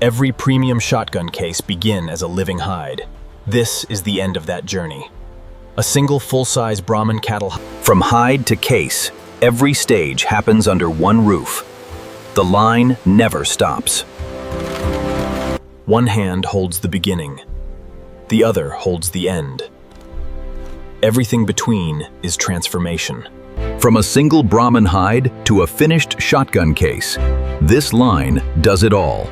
Every premium shotgun case begins as a living hide. This is the end of that journey. A single full-size Brahman cattle. From hide to case, every stage happens under one roof. The line never stops. One hand holds the beginning. The other holds the end. Everything between is transformation. From a single Brahman hide to a finished shotgun case, this line does it all.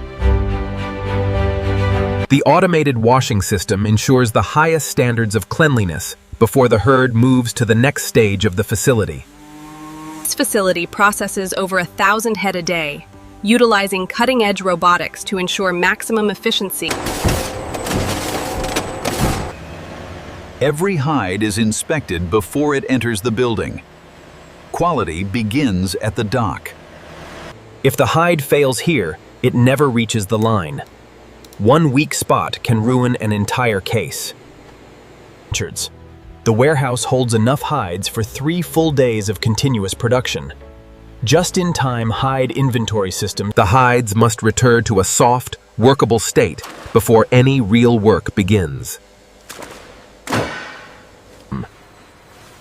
The automated washing system ensures the highest standards of cleanliness before the herd moves to the next stage of the facility. This facility processes over 1,000 head a day, utilizing cutting-edge robotics to ensure maximum efficiency. Every hide is inspected before it enters the building. Quality begins at the dock. If the hide fails here, it never reaches the line. One weak spot can ruin an entire case. The warehouse holds enough hides for 3 full days of continuous production. Just-in-time hide inventory system. The hides must return to a soft, workable state before any real work begins.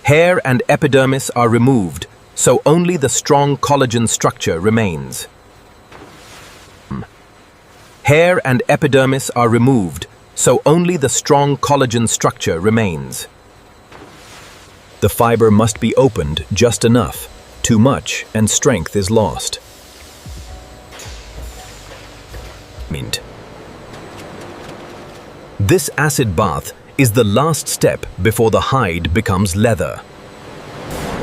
Hair and epidermis are removed, so only the strong collagen structure remains. Hair and epidermis are removed, so only the strong collagen structure remains. The fiber must be opened just enough. Too much, and strength is lost. This acid bath is the last step before the hide becomes leather.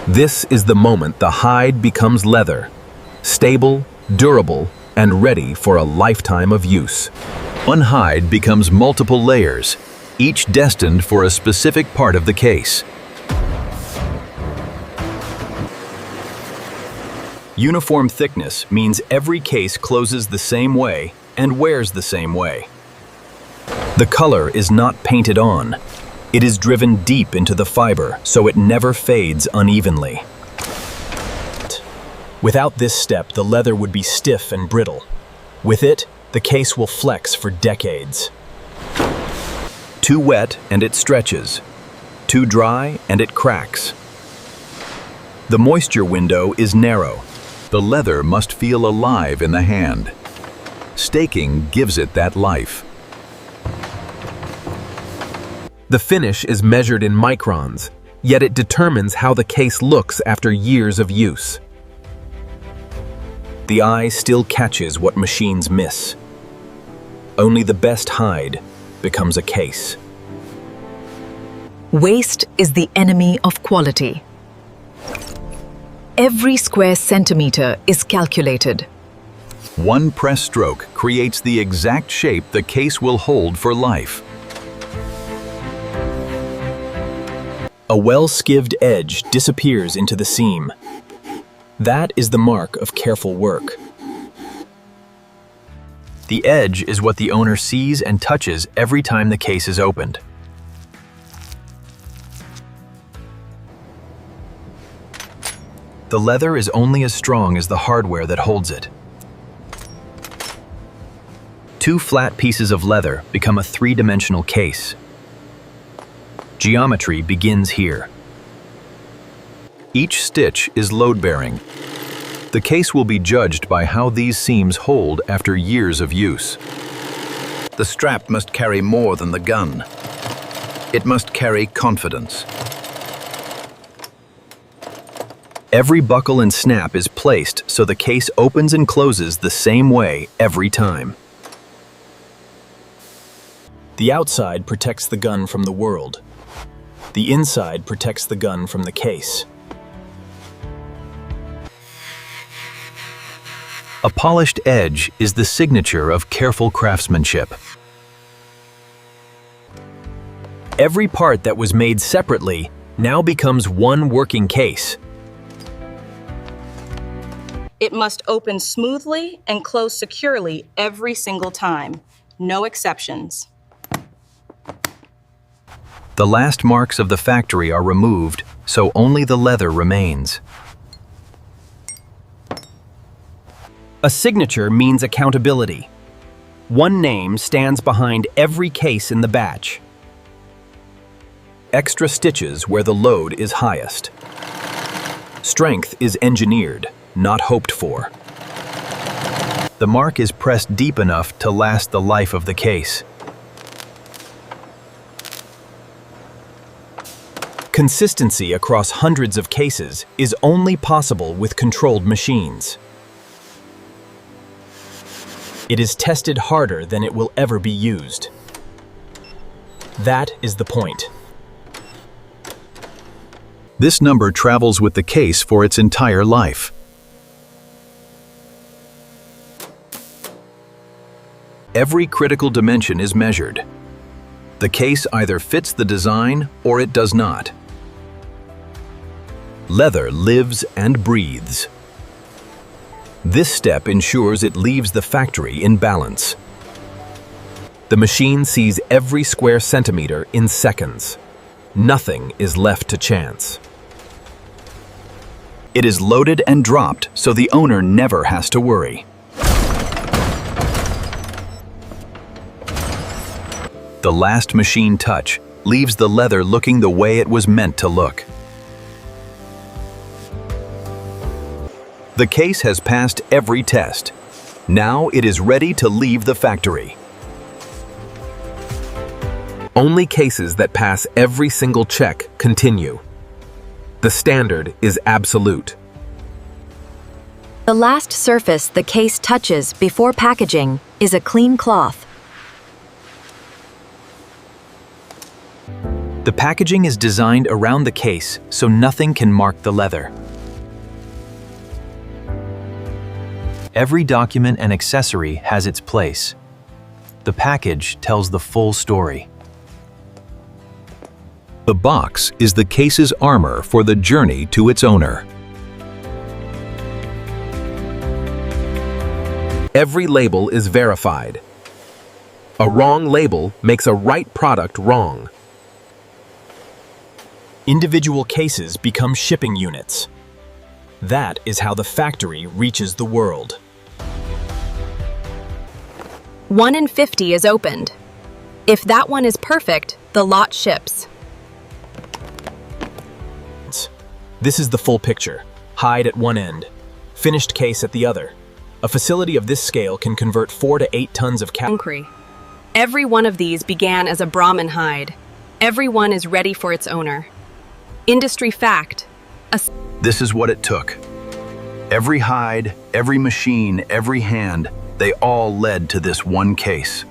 This is the moment the hide becomes leather, stable, durable, and ready for a lifetime of use. One hide becomes multiple layers, each destined for a specific part of the case. Uniform thickness means every case closes the same way and wears the same way. The color is not painted on. It is driven deep into the fiber so it never fades unevenly. Without this step, the leather would be stiff and brittle. With it, the case will flex for decades. Too wet and it stretches. Too dry and it cracks. The moisture window is narrow. The leather must feel alive in the hand. Staking gives it that life. The finish is measured in microns, yet it determines how the case looks after years of use. The eye still catches what machines miss. Only the best hide becomes a case. Waste is the enemy of quality. Every square centimeter is calculated. One press stroke creates the exact shape the case will hold for life. A well-skived edge disappears into the seam. That is the mark of careful work. The edge is what the owner sees and touches every time the case is opened. The leather is only as strong as the hardware that holds it. 2 flat pieces of leather become a 3-dimensional case. Geometry begins here. Each stitch is load-bearing. The case will be judged by how these seams hold after years of use. The strap must carry more than the gun. It must carry confidence. Every buckle and snap is placed so the case opens and closes the same way every time. The outside protects the gun from the world. The inside protects the gun from the case. A polished edge is the signature of careful craftsmanship. Every part that was made separately now becomes one working case. It must open smoothly and close securely every single time. No exceptions. The last marks of the factory are removed, so only the leather remains. A signature means accountability. One name stands behind every case in the batch. Extra stitches where the load is highest. Strength is engineered, not hoped for. The mark is pressed deep enough to last the life of the case. Consistency across hundreds of cases is only possible with controlled machines. It is tested harder than it will ever be used. That is the point. This number travels with the case for its entire life. Every critical dimension is measured. The case either fits the design or it does not. Leather lives and breathes. This step ensures it leaves the factory in balance. The machine sees every square centimeter in seconds. Nothing is left to chance. It is loaded and dropped so the owner never has to worry. The last machine touch leaves the leather looking the way it was meant to look. The case has passed every test. Now it is ready to leave the factory. Only cases that pass every single check continue. The standard is absolute. The last surface the case touches before packaging is a clean cloth. The packaging is designed around the case so nothing can mark the leather. Every document and accessory has its place. The package tells the full story. The box is the case's armor for the journey to its owner. Every label is verified. A wrong label makes a right product wrong. Individual cases become shipping units. That is how the factory reaches the world. 1 in 50 is opened. If that one is perfect, the lot ships. This is the full picture. Hide at one end, finished case at the other. A facility of this scale can convert 4 to 8 tons of Concrete. Every one of these began as a Brahman hide. Every one is ready for its owner. Industry fact. This is what it took. Every hide, every machine, every hand, they all led to this one case.